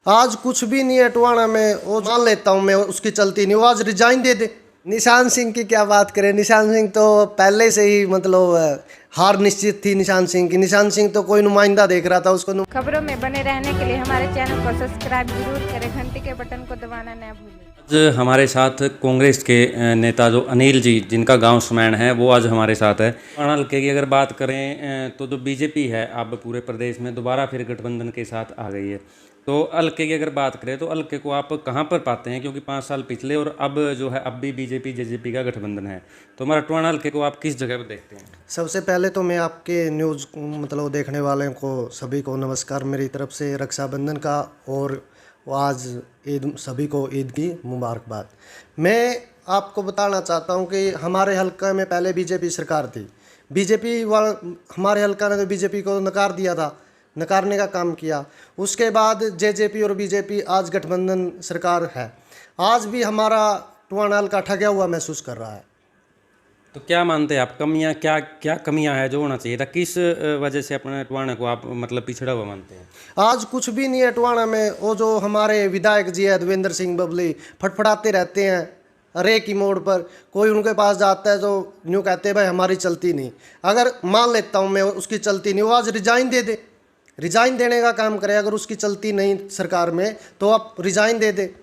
आज कुछ भी नहीं है टवाना में, वो मान लेता हूँ मैं, उसकी चलती नहीं, वो आज रिजाइन दे दे। निशान सिंह की क्या बात करें, निशान सिंह तो पहले से ही मतलब हार निश्चित थी निशान सिंह की। निशान सिंह तो कोई नुमाइंदा देख रहा था उसको। खबरों में बने रहने के लिए हमारे चैनल को सब्सक्राइब जरूर करें, घंटी के बटन को दबाना न भूलें। आज हमारे साथ कांग्रेस के नेता जो अनिल जी, जिनका गांव सुमैन है, वो आज हमारे साथ है। हल्के की अगर बात करें तो जो बीजेपी है अब पूरे प्रदेश में दोबारा फिर गठबंधन के साथ आ गई है। तो हल्के की अगर बात करें तो हल्के को आप कहाँ पर पाते हैं, क्योंकि 5 साल पिछले और अब जो है अब भी बीजेपी जेजेपी का गठबंधन है, तो हमारा टवाना हल्के को आप किस जगह पर देखते हैं? सबसे पहले तो मैं आपके न्यूज़ मतलब देखने वाले को सभी को नमस्कार मेरी तरफ से, रक्षाबंधन का और आज ईद, सभी को ईद की मुबारकबाद। मैं आपको बताना चाहता हूं कि हमारे हल्का में पहले बीजेपी सरकार थी। बीजेपी वाला हमारे हल्का ने तो बीजेपी को नकार दिया था, नकारने का काम किया। उसके बाद जेजेपी और बीजेपी आज गठबंधन सरकार है। आज भी हमारा टवाना हल्का ठगा हुआ महसूस कर रहा है। तो क्या मानते हैं आप, कमियां क्या क्या कमियां है जो होना चाहिए था? किस वजह से अपने टवाना को आप मतलब पिछड़ा हुआ मानते हैं? आज कुछ भी नहीं है टवाना में। वो जो हमारे विधायक जी है देवेंद्र सिंह बबली, फटफड़ाते रहते हैं अरे की मोड़ पर। कोई उनके पास जाता है तो यूँ कहते हैं भाई हमारी चलती नहीं। अगर मान लेता हूँ मैं उसकी चलती नहीं, वो आज रिजाइन दे दे, रिजाइन देने का काम करे। अगर उसकी चलती नहीं सरकार में तो आप रिजाइन दे दे।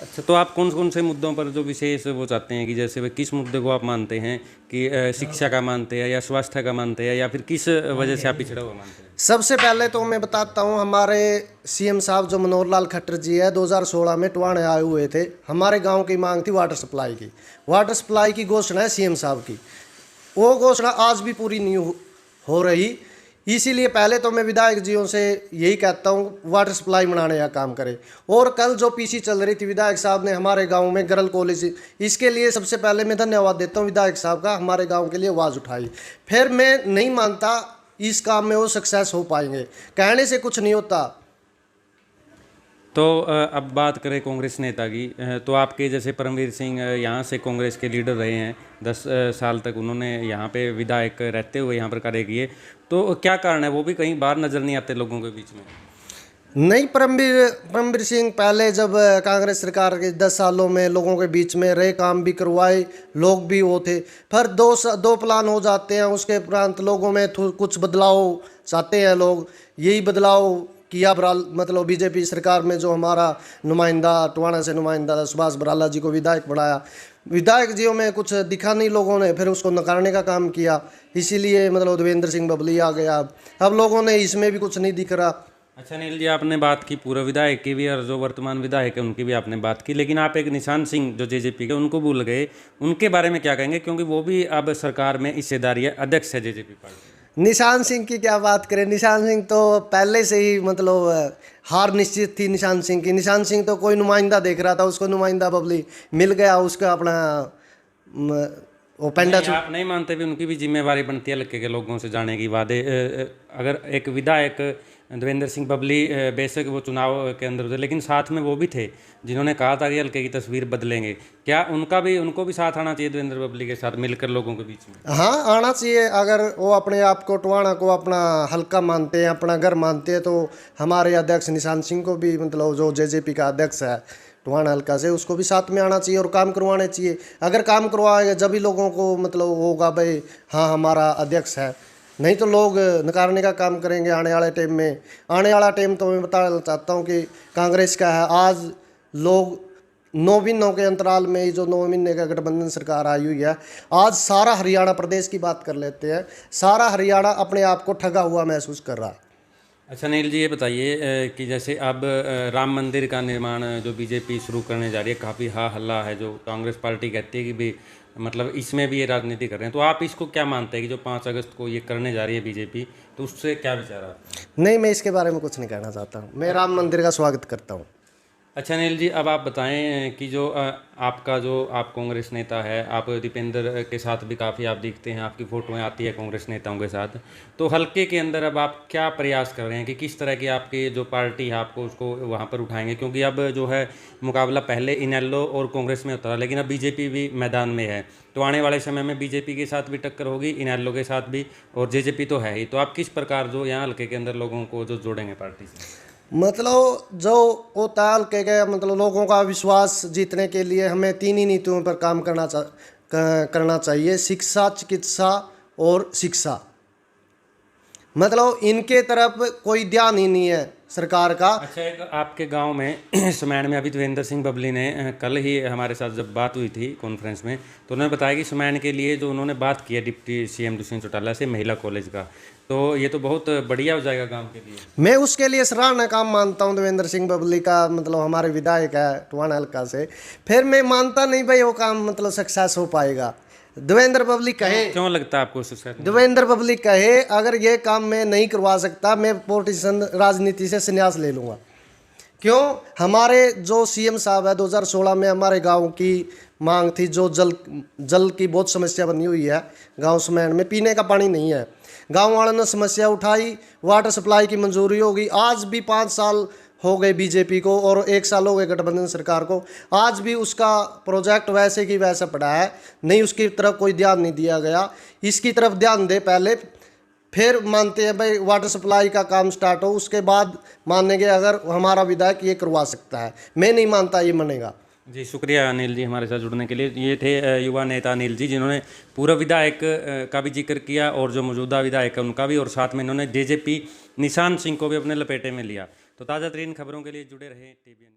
अच्छा, तो आप कौन कौन से मुद्दों पर जो विशेष वो चाहते हैं कि जैसे वे किस मुद्दे को आप मानते हैं कि शिक्षा का मानते हैं या स्वास्थ्य का मानते हैं, या फिर किस वजह से आप पिछड़ा हुआ मानते हैं? सबसे पहले तो मैं बताता हूँ, हमारे सीएम साहब जो मनोहर लाल खट्टर जी है 2016 में टवाने आए हुए थे। हमारे गांव की मांग थी वाटर सप्लाई की। वाटर सप्लाई की घोषणा है सीएम साहब की, वो घोषणा आज भी पूरी नहीं हो रही। इसीलिए पहले तो मैं विधायक जियों से यही कहता हूँ वाटर सप्लाई बनाने का काम करें। और कल जो पीसी चल रही थी, विधायक साहब ने हमारे गांव में गर्ल कॉलेज, इसके लिए सबसे पहले मैं धन्यवाद देता हूँ विधायक साहब का, हमारे गांव के लिए आवाज़ उठाई। फिर मैं नहीं मानता इस काम में वो सक्सेस हो पाएंगे, कहने से कुछ नहीं होता। तो अब बात करें कांग्रेस नेता की, तो आपके जैसे परमवीर सिंह यहाँ से कांग्रेस के लीडर रहे हैं, 10 साल तक उन्होंने यहाँ पे विधायक रहते हुए यहाँ पर कार्य किए, तो क्या कारण है वो भी कहीं बाहर नज़र नहीं आते लोगों के बीच में? नहीं, परमवीर सिंह पहले जब कांग्रेस सरकार के 10 सालों में लोगों के बीच में रहे, काम भी करवाए, लोग भी वो थे। फिर दो प्लान हो जाते हैं, उसके उपरांत लोगों में कुछ बदलाव चाहते हैं लोग। यही बदलाव किया मतलब बीजेपी सरकार में जो हमारा नुमाइंदा टवाना से नुमाइंदा सुभाष बराला जी को विधायक बनाया। विधायक जियों में कुछ दिखा नहीं लोगों ने, फिर उसको नकारने का काम किया। इसीलिए मतलब देवेंद्र सिंह बबली आ गया। अब लोगों ने इसमें भी कुछ नहीं दिख रहा। अच्छा नील जी, आपने बात की पूर्व विधायक की भी और जो वर्तमान विधायक है उनकी भी आपने बात की, लेकिन आप एक निशान सिंह जो जेजेपी के उनको भूल गए। उनके बारे में क्या कहेंगे, क्योंकि वो भी अब सरकार में हिस्सेदारी है, अध्यक्ष है जेजेपी पार्टी? निशान सिंह की क्या बात करें, निशान सिंह तो पहले से ही मतलब हार निश्चित थी निशान सिंह की। निशान सिंह तो कोई नुमाइंदा देख रहा था, उसको नुमाइंदा बबली मिल गया, उसका अपना वो पेंडा आप नहीं मानते भी उनकी भी जिम्मेवारी बनती है हल्के के लोगों से जाने की वादे? अगर एक विधायक देवेंद्र सिंह बबली बेशक वो चुनाव के अंदर थे, लेकिन साथ में वो भी थे जिन्होंने कहा था कि हल्के की तस्वीर बदलेंगे। क्या उनको भी साथ आना चाहिए देवेंद्र बबली के साथ मिलकर लोगों के बीच में? हाँ, आना चाहिए। अगर वो अपने आप को टवाना को अपना हल्का मानते हैं, अपना घर मानते हैं, तो हमारे अध्यक्ष निशान सिंह को भी मतलब जो जेजेपी का अध्यक्ष है टवाना हल्का से, उसको भी साथ में आना चाहिए और काम करवाने चाहिए। अगर काम करवाएगा जब भी लोगों को मतलब होगा भाई हाँ हमारा अध्यक्ष है, नहीं तो लोग नकारने का काम करेंगे आने वाले टाइम में। आने वाला टाइम तो मैं बताना चाहता हूँ कि कांग्रेस का है। आज लोग 9 महीनों के अंतराल में ही जो 9 महीने का गठबंधन सरकार आई हुई है, आज सारा हरियाणा प्रदेश की बात कर लेते हैं, सारा हरियाणा अपने आप को ठगा हुआ महसूस कर रहा है। अच्छा नील जी, ये बताइए कि जैसे अब राम मंदिर का निर्माण जो बीजेपी शुरू करने जा रही है, काफ़ी हा हल्ला है, जो कांग्रेस पार्टी कहती है कि भी मतलब इसमें भी ये राजनीति कर रहे हैं, तो आप इसको क्या मानते हैं कि जो 5 अगस्त को ये करने जा रही है बीजेपी, तो उससे क्या विचार आपका? नहीं, मैं इसके बारे में कुछ नहीं कहना चाहता हूँ। मैं राम मंदिर का स्वागत करता हूँ। अच्छा नील जी, अब आप बताएं कि जो आपका जो आप कांग्रेस नेता है, आप दीपेंद्र के साथ भी काफ़ी आप दिखते हैं, आपकी फ़ोटोएं आती है कांग्रेस नेताओं के साथ, तो हल्के के अंदर अब आप क्या प्रयास कर रहे हैं कि किस तरह की आपकी जो पार्टी है आपको उसको वहाँ पर उठाएंगे? क्योंकि अब जो है मुकाबला पहले इनेलो और कांग्रेस में होता था, लेकिन अब बीजेपी भी मैदान में है, तो आने वाले समय में बीजेपी के साथ भी टक्कर होगी, इनेलो के साथ भी, और जेजेपी तो है ही। तो आप किस प्रकार जो यहाँ हल्के के अंदर लोगों को जो जोड़ेंगे पार्टी से? मतलब जो वो ताल के गए, मतलब लोगों का विश्वास जीतने के लिए हमें तीन ही नीतियों पर काम करना चाहिए: शिक्षा, चिकित्सा और शिक्षा। मतलब इनके तरफ कोई ध्यान ही नहीं है सरकार का। अच्छा, एक आपके गांव में सुमैन में अभी देवेंद्र सिंह बबली ने कल ही हमारे साथ जब बात हुई थी कॉन्फ्रेंस में, तो उन्होंने बताया कि सुमैन के लिए जो उन्होंने बात की है डिप्टी सीएम दुष्यंत चौटाला से महिला कॉलेज का, तो ये तो बहुत बढ़िया हो जाएगा गांव के लिए। मैं उसके लिए सराहना काम मानता हूँ देवेंद्र सिंह बबली का, मतलब हमारे विधायक है टोहाना हल्का से। फिर मैं मानता नहीं भाई वो काम मतलब सक्सेस हो पाएगा। देवेंद्र बबली कहे, क्यों लगता है आपको सक्सेस? देवेंद्र बबली कहे अगर ये काम मैं नहीं करवा सकता, मैं पॉलिटिशियन राजनीति से संन्यास ले लूँगा। क्यों? हमारे जो सीएम साहब है 2016 में हमारे गांव की मांग थी, जो जल की बहुत समस्या बनी हुई है गांव सुमैन में, पीने का पानी नहीं है। गांव वालों ने समस्या उठाई, वाटर सप्लाई की मंजूरी होगी। आज भी 5 साल हो गए बीजेपी को और 1 साल हो गए गठबंधन सरकार को, आज भी उसका प्रोजेक्ट वैसे की वैसा पड़ा है, नहीं उसकी तरफ कोई ध्यान नहीं दिया गया। इसकी तरफ ध्यान दे पहले, फिर मानते हैं भाई वाटर सप्लाई का काम स्टार्ट हो, उसके बाद मानेंगे अगर हमारा विधायक ये करवा सकता है। मैं नहीं मानता ये मानेगा। जी शुक्रिया अनिल जी हमारे साथ जुड़ने के लिए। ये थे युवा नेता अनिल जी, जिन्होंने पूर्व विधायक का भी जिक्र किया और जो मौजूदा विधायक है उनका भी, और साथ में इन्होंने जेजेपी निशान सिंह को भी अपने लपेटे में लिया। तो ताज़ा तरीन खबरों के लिए जुड़े रहे TVN।